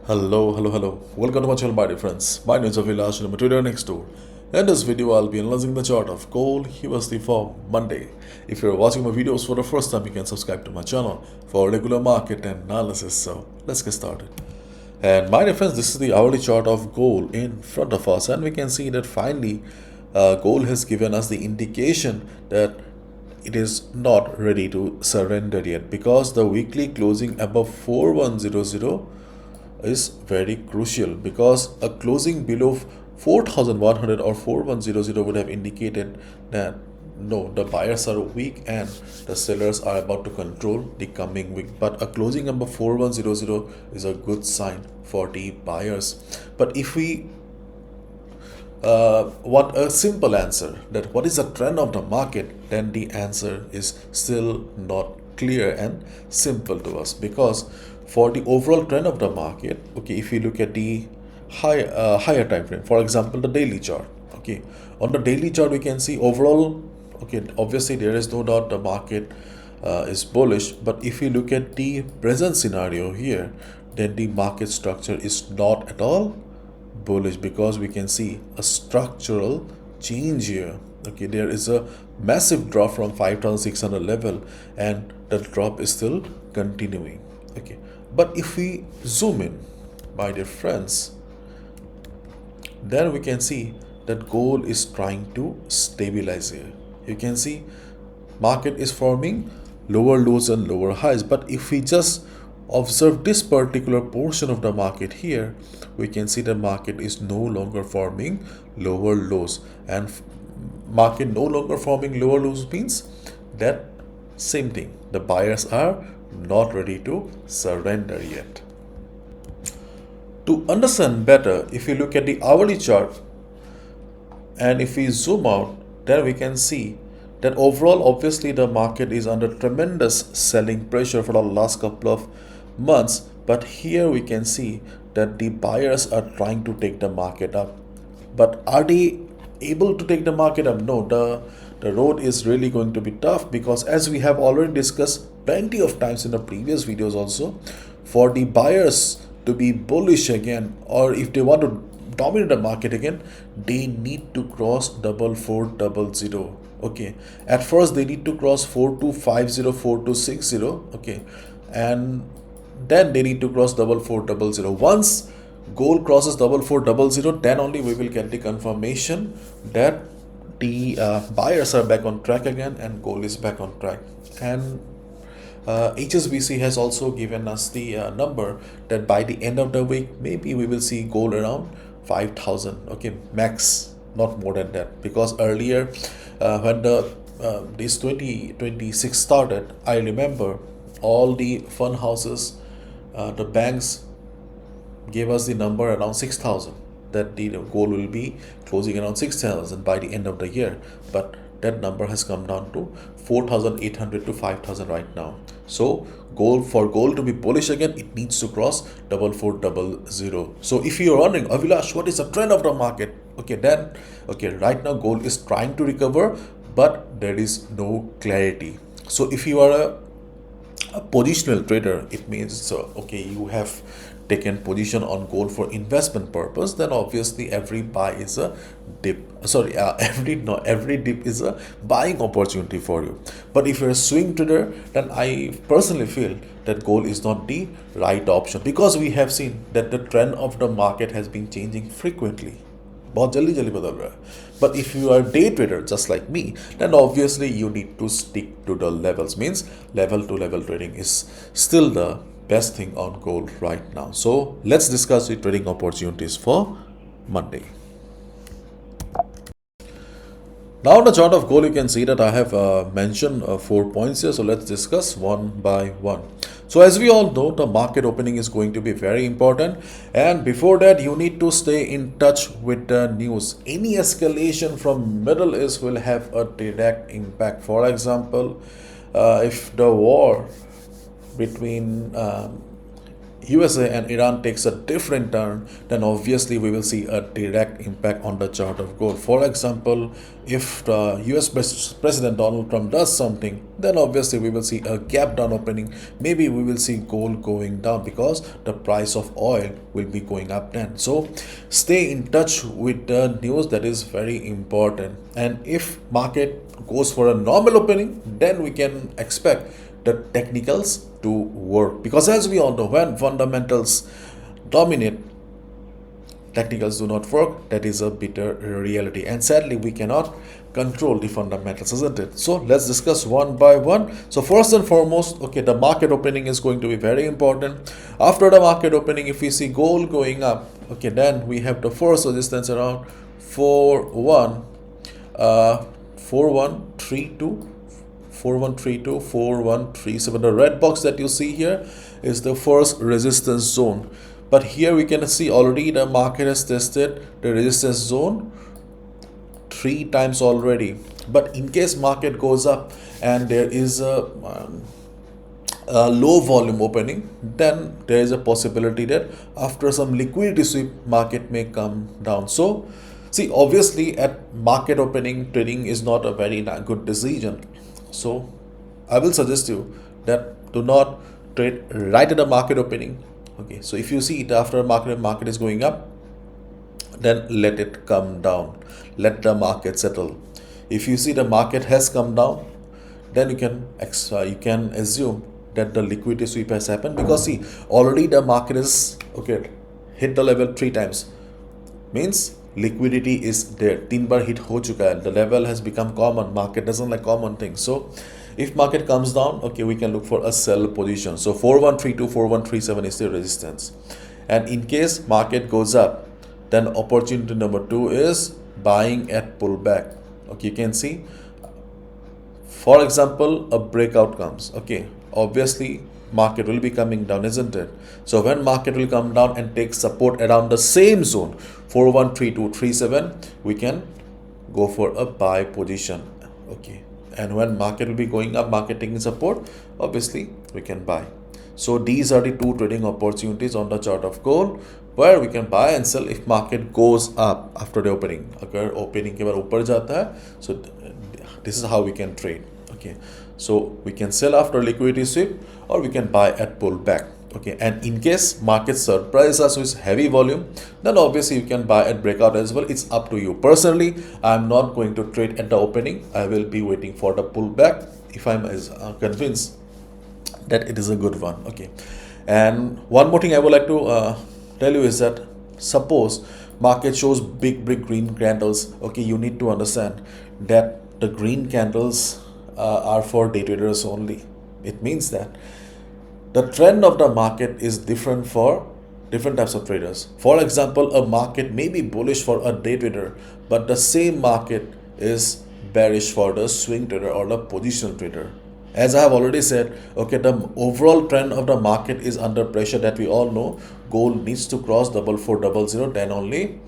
Hello. Welcome to my channel, my dear friends. My name is ABHILASH and I'm a trader next door. In this video, I'll be analyzing the chart of gold USD for Monday. If you're watching my videos for the first time, you can subscribe to my channel for regular market analysis. So let's get started. And my dear friends, this is the hourly chart of gold in front of us, and we can see that finally gold has given us the indication that it is not ready to surrender yet, because the weekly closing above 4100 is very crucial, because a closing below 4100 or 4100 would have indicated that no, the buyers are weak and the sellers are about to control the coming week. But a closing above 4100 is a good sign for the buyers. But if we want a simple answer, that what is the trend of the market, then the answer is still not clear and simple to us, because for the overall trend of the market, okay, if you look at the higher time frame, for example the daily chart, okay, on the daily chart we can see overall, okay, obviously there is no doubt the market is bullish. But if you look at the present scenario here, then the market structure is not at all bullish, because we can see a structural change here. Okay, there is a massive drop from 5600 level and the drop is still continuing. Okay, but if we zoom in, my dear friends, then we can see that gold is trying to stabilize here. You can see market is forming lower lows and lower highs. But if we just observe this particular portion of the market here, we can see the market is no longer forming lower lows, and market no longer forming lower lows means that same thing, the buyers are not ready to surrender yet. To understand better, if you look at the hourly chart and if we zoom out, then we can see that overall obviously the market is under tremendous selling pressure for the last couple of months. But here we can see that the buyers are trying to take the market up. But are they able to take the market up? No, the road is really going to be tough, because as we have already discussed plenty of times in the previous videos also, for the buyers to be bullish again, or if they want to dominate the market again, they need to cross 4400. Okay, at first they need to cross 4250, 4260. Okay, and then they need to cross 4400. Once gold crosses 4400, then only we will get the confirmation that the buyers are back on track again and gold is back on track. And HSBC has also given us the number that by the end of the week maybe we will see gold around 5000, okay, max, not more than that. Because earlier when the this 2026 started, I remember all the fund houses, the banks gave us the number around 6000, that the gold will be closing around 6000 by the end of the year. But that number has come down to 4800 to 5000 right now. So for gold to be bullish again, it needs to cross 4400. So if you're wondering, Abhilash, what is the trend of the market? Okay, then right now gold is trying to recover, but there is no clarity. So if you are a positional trader, it means okay, you have taken position on gold for investment purpose, then obviously every buy is a dip, every dip is a buying opportunity for you. But if you're a swing trader, then I personally feel that gold is not the right option, because we have seen that the trend of the market has been changing frequently. बहुत जल्दी जल्दी बदल रहा है. But if you are a day trader just like me, then obviously you need to stick to the levels. Means level to level trading is still the best thing on gold right now. So let's discuss the trading opportunities for Monday. Now on the chart of gold, you can see that I have mentioned 4 points here. So let's discuss one by one. So as we all know, the market opening is going to be very important, and before that you need to stay in touch with the news. Any escalation from Middle East will have a direct impact. For example, if the war between USA and Iran takes a different turn, then obviously we will see a direct impact on the chart of gold. For example, if the US President Donald Trump does something, then obviously we will see a gap down opening. Maybe we will see gold going down because the price of oil will be going up then. So stay in touch with the news, that is very important. And if market goes for a normal opening, then we can expect the technicals to work, because as we all know, when fundamentals dominate, technicals do not work. That is a bitter reality, and sadly we cannot control the fundamentals, isn't it? So let's discuss one by one. So first and foremost, okay, the market opening is going to be very important. After the market opening, if we see gold going up, okay, then we have the first resistance around 4132, 4137. The red box that you see here is the first resistance zone. But here we can see already the market has tested the resistance zone 3 times already. But in case market goes up and there is a low volume opening, then there is a possibility that after some liquidity sweep, market may come down. So see, obviously at market opening, trading is not a very good decision. So I will suggest you that do not trade right at the market opening. Okay, so if you see it after market is going up, then let it come down. Let the market settle. If you see the market has come down, then you can assume that the liquidity sweep has happened, because see, already the market is hit the level 3 times. Means liquidity is there. 3 bar hit हो चुका है. The level has become common. Market doesn't like common things. So if market comes down, okay, we can look for a sell position. So 4132, 4137 is the resistance. And in case market goes up, then opportunity number 2 is buying at pullback. Okay, you can see, for example, a breakout comes. Okay, obviously market will be coming down, isn't it? So when market will come down and take support around the same zone, 413237, we can go for a buy position. Okay, and when market will be going up, market taking support, obviously we can buy. So these are the 2 trading opportunities on the chart of gold, where we can buy and sell if market goes up after the opening. अगर opening के बाद ऊपर जाता है, so this is how we can trade. Okay, so we can sell after liquidity sweep, or we can buy at pullback. Okay, and in case market surprise us with heavy volume, then obviously you can buy at breakout as well. It's up to you. Personally, I'm not going to trade at the opening. I will be waiting for the pullback if I'm convinced that it is a good one. Okay, and one more thing I would like to tell you is that suppose market shows big green candles. Okay, you need to understand that the green candles are for day traders only. It means that the trend of the market is different for different types of traders. For example, a market may be bullish for a day trader, but the same market is bearish for the swing trader or the positional trader. As I have already said, okay, the overall trend of the market is under pressure, that we all know. Gold needs to cross 4400, then only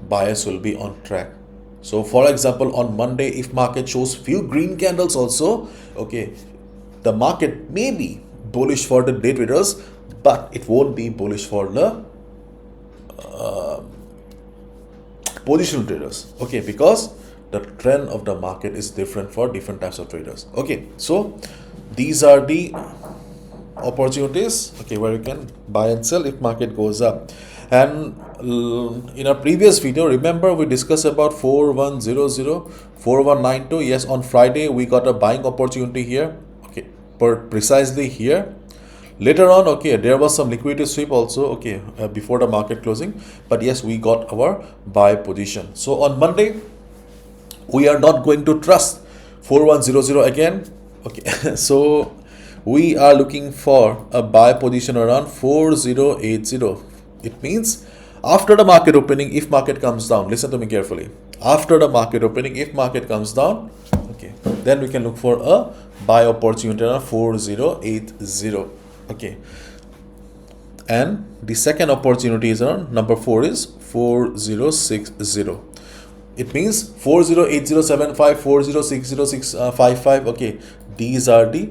buyers will be on track. So for example, on Monday, if market shows few green candles also, okay, the market may be bullish for the day traders, but it won't be bullish for the positional traders. Okay, because the trend of the market is different for different types of traders. Okay, so these are the opportunities, okay, where you can buy and sell if market goes up. And in our previous video, remember we discussed about 4100, 4192. Yes, on Friday we got a buying opportunity here, okay, precisely here. Later on, okay, there was some liquidity sweep also, okay, before the market closing, but yes, we got our buy position. So on Monday, we are not going to trust 4100 again. Okay, so we are looking for a buy position around 4080. It means after the market opening, if market comes down, listen to me carefully. After the market opening, if market comes down, okay, then we can look for a buy opportunity around 4080. Okay, and the second opportunity is around number 4 is 4060. It means 408075, 406055. Okay, these are the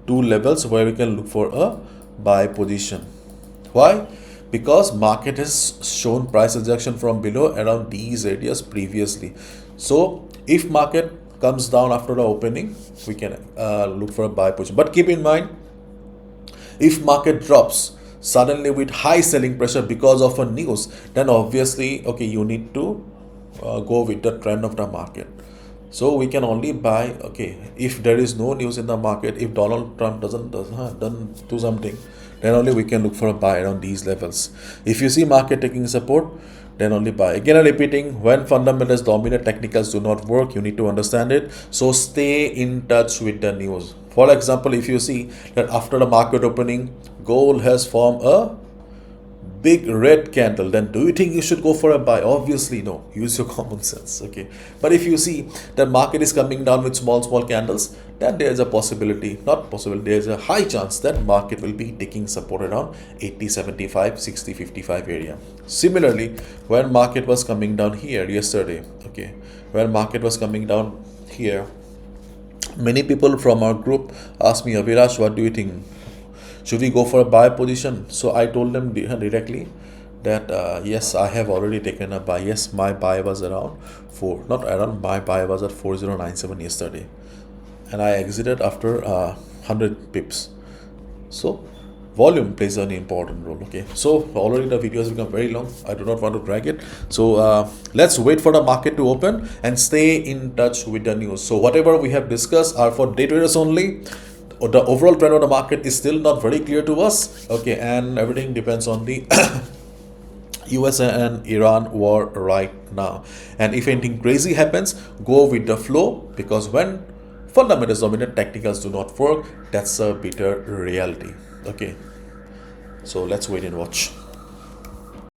2 levels where we can look for a buy position. Why? Because market has shown price rejection from below around these areas previously. So if market comes down after the opening, we can look for a buy position. But keep in mind, if market drops suddenly with high selling pressure because of a news, then obviously, okay, you need to go with the trend of the market. So we can only buy, okay, if there is no news in the market, if Donald Trump doesn't do something, then only we can look for a buy around these levels. If you see market taking support, then only buy. Again, I'm repeating, when fundamentals dominate, technicals do not work. You need to understand it. So stay in touch with the news. For example, if you see that after the market opening, gold has formed a big red candle, then do you think you should go for a buy? Obviously no. Use your common sense. Okay, but if you see that market is coming down with small candles, then there is a possibility, not possible, there is a high chance that market will be taking support around 80, 75, 60, 55 area. Similarly, when market was coming down here yesterday, okay, when market was coming down here, many people from our group asked me, Abhilash, what do you think? Should we go for a buy position? So I told them directly that yes, I have already taken a buy. Yes, my buy was around 4, not around, my buy was at 4097 yesterday. And I exited after 100 pips. So volume plays an important role. Okay, so already the video has become very long. I do not want to drag it. So let's wait for the market to open and stay in touch with the news. So whatever we have discussed are for day traders only. The overall trend of the market is still not very clear to us. Okay, and everything depends on the US and Iran war right now. And if anything crazy happens, go with the flow, because when fundamentals dominate, technicals do not work. That's a bitter reality. Okay, so let's wait and watch.